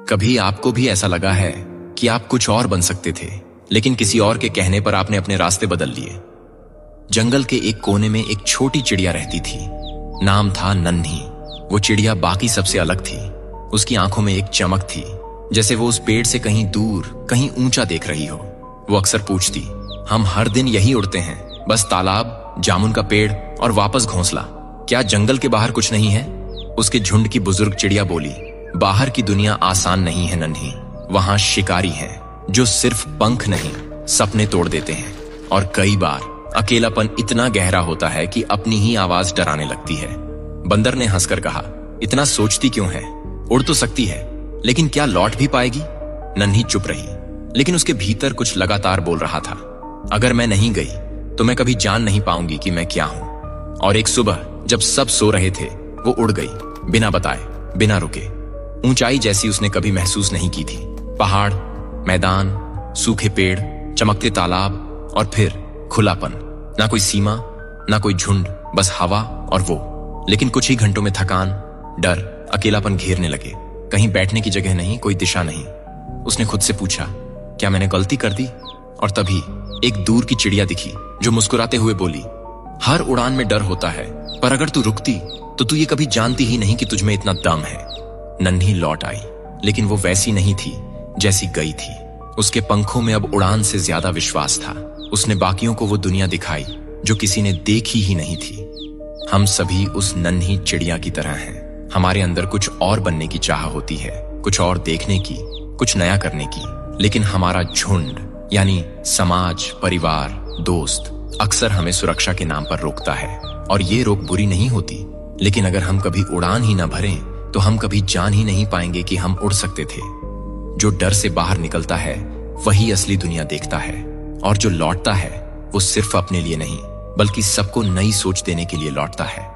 कभी आपको भी ऐसा लगा है कि आप कुछ और बन सकते थे, लेकिन किसी और के कहने पर आपने अपने रास्ते बदल लिए? जंगल के एक कोने में एक छोटी चिड़िया रहती थी। नाम था नन्ही। वो चिड़िया बाकी सबसे अलग थी। उसकी आंखों में एक चमक थी, जैसे वो उस पेड़ से कहीं दूर, कहीं ऊंचा देख रही हो। वो अक्सर पूछती, हम हर दिन यही उड़ते हैं, बस तालाब, जामुन का पेड़ और वापस घोंसला। क्या जंगल के बाहर कुछ नहीं है? उसके झुंड की बुजुर्ग चिड़िया बोली, बाहर की दुनिया आसान नहीं है नन्ही। वहां शिकारी हैं जो सिर्फ पंख नहीं, सपने तोड़ देते हैं। और कई बार अकेलापन इतना गहरा होता है कि अपनी ही आवाज डराने लगती है। बंदर ने हंसकर कहा, इतना सोचती क्यों है? उड़ तो सकती है, लेकिन क्या लौट भी पाएगी? नन्ही चुप रही, लेकिन उसके भीतर कुछ लगातार बोल रहा था, अगर मैं नहीं गई तो मैं कभी जान नहीं पाऊंगी कि मैं क्या हूं। और एक सुबह जब सब सो रहे थे, वो उड़ गई, बिना बताए, बिना रुके। ऊंचाई जैसी उसने कभी महसूस नहीं की थी। पहाड़, मैदान, सूखे पेड़, चमकते तालाब और फिर खुलापन। ना कोई सीमा, ना कोई झुंड, बस हवा और वो। लेकिन कुछ ही घंटों में थकान, डर, अकेलापन घेरने लगे। कहीं बैठने की जगह नहीं, कोई दिशा नहीं। उसने खुद से पूछा, क्या मैंने गलती कर दी? और तभी एक दूर की चिड़िया दिखी जो मुस्कुराते हुए बोली, हर उड़ान में डर होता है, पर अगर तू रुकती तो तू ये कभी जानती ही नहीं कि तुझमें इतना दम है। नन्ही लौट आई, लेकिन वो वैसी नहीं थी जैसी गई थी। उसके पंखों में अब उड़ान से ज्यादा विश्वास था। उसने बाकियों को वो दुनिया दिखाई जो किसी ने देखी ही नहीं थी। हम सभी उस नन्ही चिड़िया की तरह हैं। हमारे अंदर कुछ और बनने की चाह होती है, कुछ और देखने की, कुछ नया करने की। लेकिन हमारा झुंड यानी समाज, परिवार, दोस्त अक्सर हमें सुरक्षा के नाम पर रोकता है। और ये रोक बुरी नहीं होती, लेकिन अगर हम कभी उड़ान ही न भरें तो हम कभी जान ही नहीं पाएंगे कि हम उड़ सकते थे। जो डर से बाहर निकलता है वही असली दुनिया देखता है, और जो लौटता है वो सिर्फ अपने लिए नहीं, बल्कि सबको नई सोच देने के लिए लौटता है।